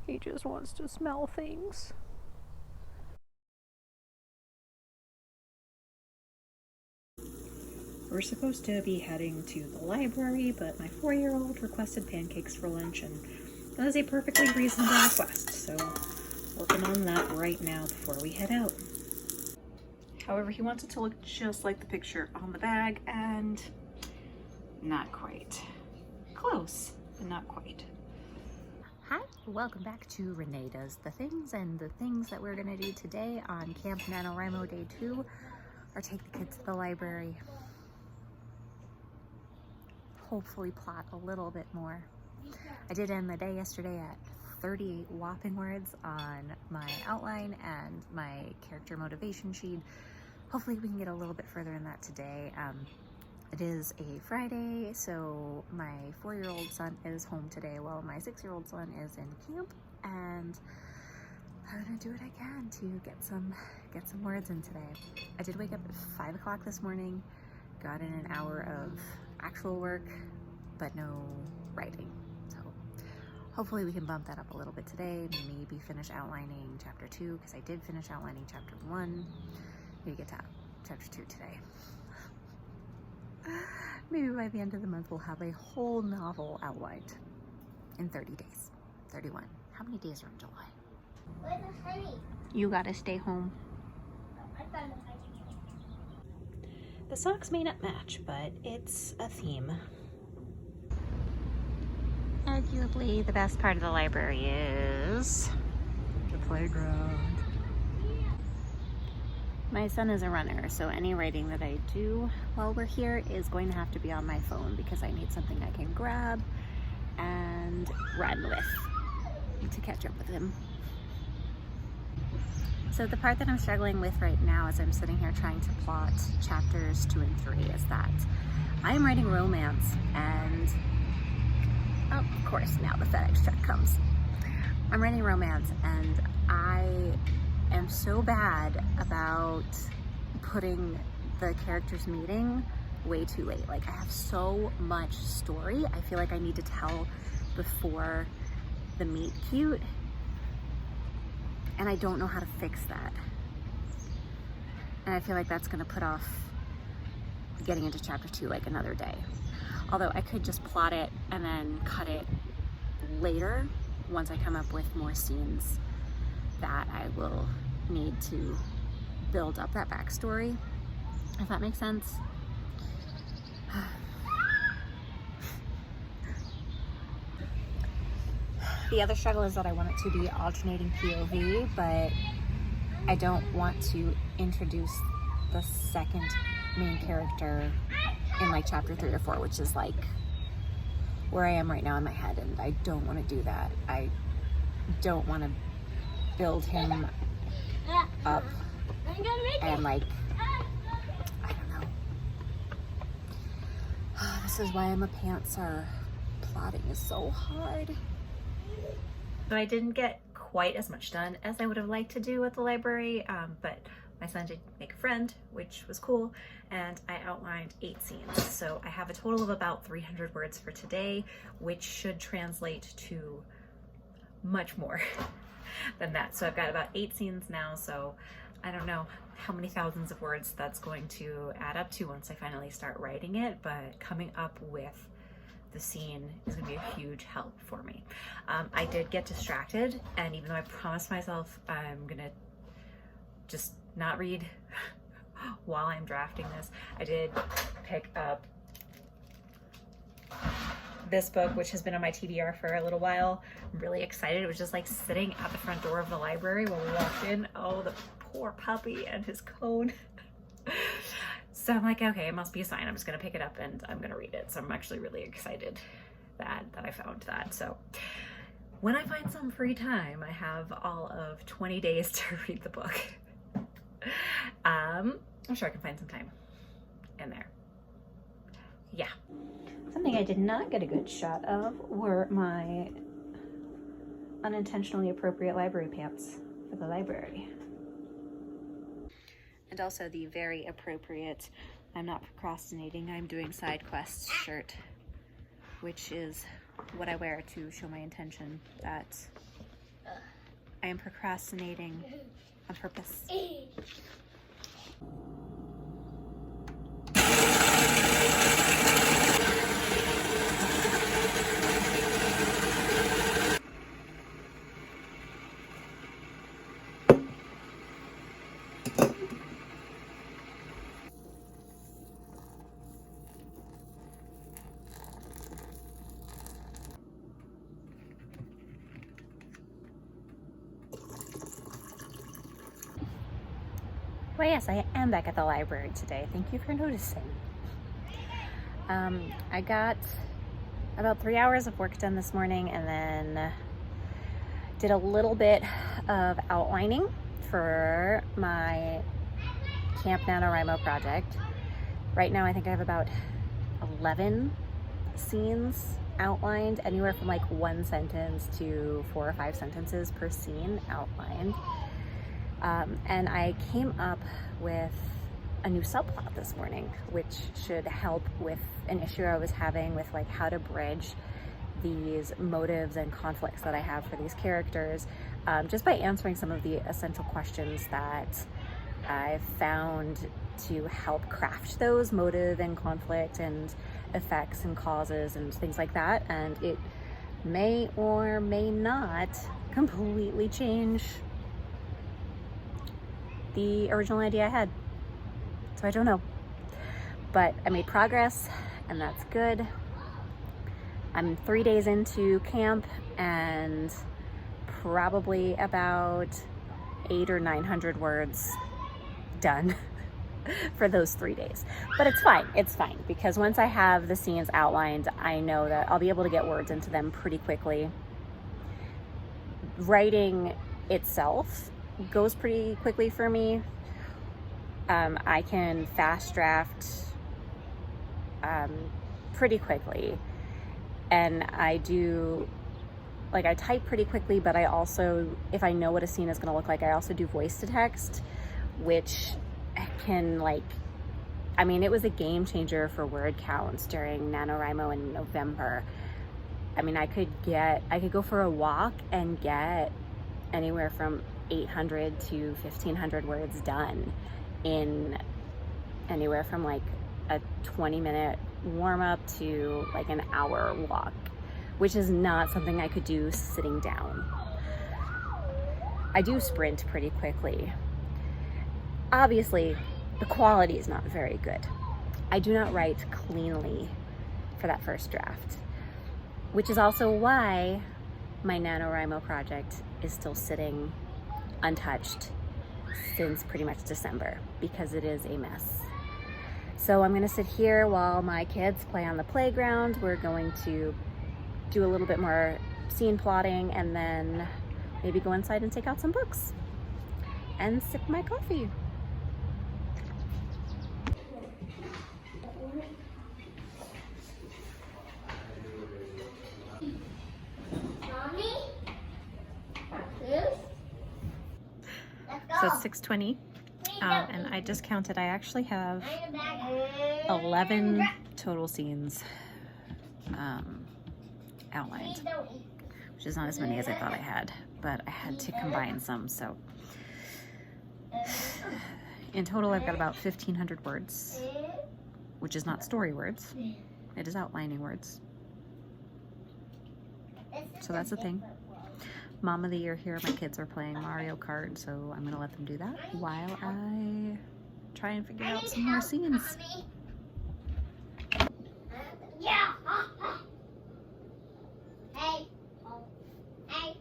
He just wants to smell things. We're supposed to be heading to the library, but my 4-year-old requested pancakes for lunch, and that is a perfectly reasonable request, so working on that right now before we head out. However, he wants it to look just like the picture on the bag, and not quite. Close, but not quite. Hi, welcome back to Renee Does the Things, and the things that we're gonna do today on Camp NaNoWriMo Day 2 are take the kids to the library, hopefully plot a little bit more. I did end the day yesterday at 38 whopping words on my outline and my character motivation sheet. Hopefully we can get a little bit further in that today. It is a Friday, so my 4-year-old son is home today while my 6-year-old son is in camp, and I'm gonna do what I can to get some words in today. I did wake up at 5 o'clock this morning, got in an hour of actual work, but no writing. So hopefully we can bump that up a little bit today, maybe finish outlining chapter 2, because I did finish outlining chapter 1. Maybe get to chapter 2 today. Maybe by the end of the month we'll have a whole novel outlined in 30 days. 31. How many days are in July? Where's the honey? You gotta stay home. I found the honey. The socks may not match, but it's a theme. Arguably the best part of the library is the playground. My son is a runner, so any writing that I do while we're here is going to have to be on my phone because I need something I can grab and run with to catch up with him. So the part that I'm struggling with right now as I'm sitting here trying to plot chapters 2 and 3 is that I am writing romance, and oh, of course now the FedEx truck comes. I'm writing romance, and I am so bad about putting the characters meeting way too late. Like, I have so much story I feel like I need to tell before the meet cute, and I don't know how to fix that. And I feel like that's gonna put off getting into chapter 2 like another day. Although I could just plot it and then cut it later once I come up with more scenes that I will need to build up that backstory, if that makes sense. The other struggle is that I want it to be alternating POV, but I don't want to introduce the second main character in like chapter 3 or 4, which is like where I am right now in my head, and I don't want to do that. I don't want to build him up and like, I don't know. This is why I'm a pantser. Plotting is so hard. So I didn't get quite as much done as I would have liked to do at the library, but my son did make a friend, which was cool, and I outlined 8 scenes. So I have a total of about 300 words for today, which should translate to much more than that. So I've got about 8 scenes now, so I don't know how many thousands of words that's going to add up to once I finally start writing it, but coming up with the scene is going to be a huge help for me. I did get distracted, and even though I promised myself I'm gonna just not read while I'm drafting this, I did pick up this book, which has been on my TBR for a little while. I'm really excited. It was just like sitting at the front door of the library when we walked in. Oh, the poor puppy and his cone. So I'm like, okay, it must be a sign. I'm just gonna pick it up and I'm gonna read it. So I'm actually really excited that I found that. So when I find some free time, I have all of 20 days to read the book. I'm sure I can find some time in there. Yeah. Something I did not get a good shot of were my unintentionally appropriate library pants for the library. And also the very appropriate "I'm not procrastinating, I'm doing side quests" shirt, which is what I wear to show my intention that I am procrastinating on purpose. Well, yes, I am back at the library today. Thank you for noticing. I got about 3 hours of work done this morning and then did a little bit of outlining for my Camp NaNoWriMo project. Right now I think I have about 11 scenes outlined, anywhere from like 1 sentence to 4 or 5 sentences per scene outlined. And I came up with a new subplot this morning, which should help with an issue I was having with like how to bridge these motives and conflicts that I have for these characters, just by answering some of the essential questions that I've found to help craft those motive and conflict and effects and causes and things like that. And it may or may not completely change the original idea I had. So I don't know, but I made progress and that's good. I'm 3 days into camp and probably about 800 or 900 words done for those 3 days. But it's fine because once I have the scenes outlined, I know that I'll be able to get words into them pretty quickly. Writing itself goes pretty quickly for me. I can fast draft pretty quickly, and I type pretty quickly, but I also, if I know what a scene is going to look like, I also do voice to text, which can it was a game changer for word counts during NaNoWriMo in November. I mean, I could go for a walk and get anywhere from 800 to 1500 words done in anywhere from like a 20-minute warm-up to like an hour walk, which is not something I could do sitting down. I do sprint pretty quickly. Obviously, the quality is not very good. I do not write cleanly for that first draft, which is also why my NaNoWriMo project is still sitting untouched since pretty much December, because it is a mess. So I'm gonna sit here while my kids play on the playground. We're going to do a little bit more scene plotting and then maybe go inside and take out some books and sip my coffee. So it's 6:20, and I just counted. I actually have 11 total scenes outlined, which is not as many as I thought I had, but I had to combine some. So in total, I've got about 1,500 words, which is not story words. It is outlining words. So that's the thing. Mom of the year here, my kids are playing Mario Kart, so I'm gonna let them do that while I try and figure out some more scenes. Yeah. Hey. Hey.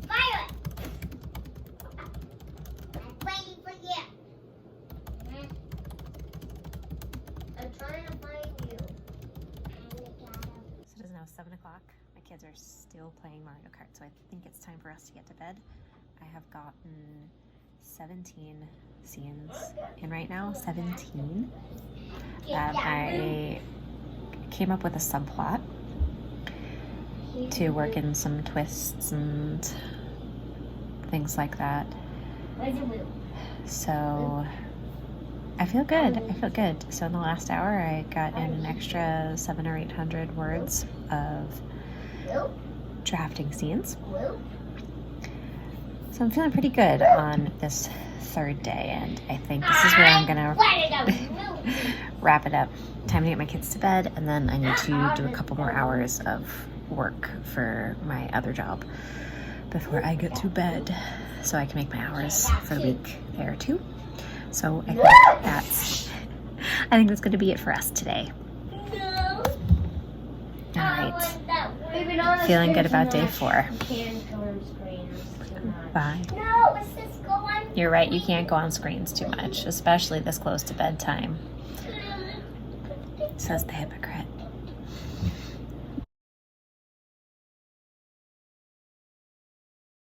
Violet. I'm waiting for you. I'm trying to find you. So it is now 7 o'clock. My kids are still playing Mario Kart, so I think it's time for us to get to bed. I have gotten 17 scenes in right now, 17. I came up with a subplot to work in some twists and things like that. So I feel good. So in the last hour, I got in an extra 700 or 800 words of drafting scenes. So I'm feeling pretty good on this third day, and I think this is where I'm gonna wrap it up. Time to get my kids to bed, and then I need to do a couple more hours of work for my other job before I get to bed, so I can make my hours for the week there too. So I think that's going to be it for us today. All right. Feeling good about day 4. Bye. No, let's just go on. You're right, you can't go on screens too much, especially this close to bedtime, says the hypocrite.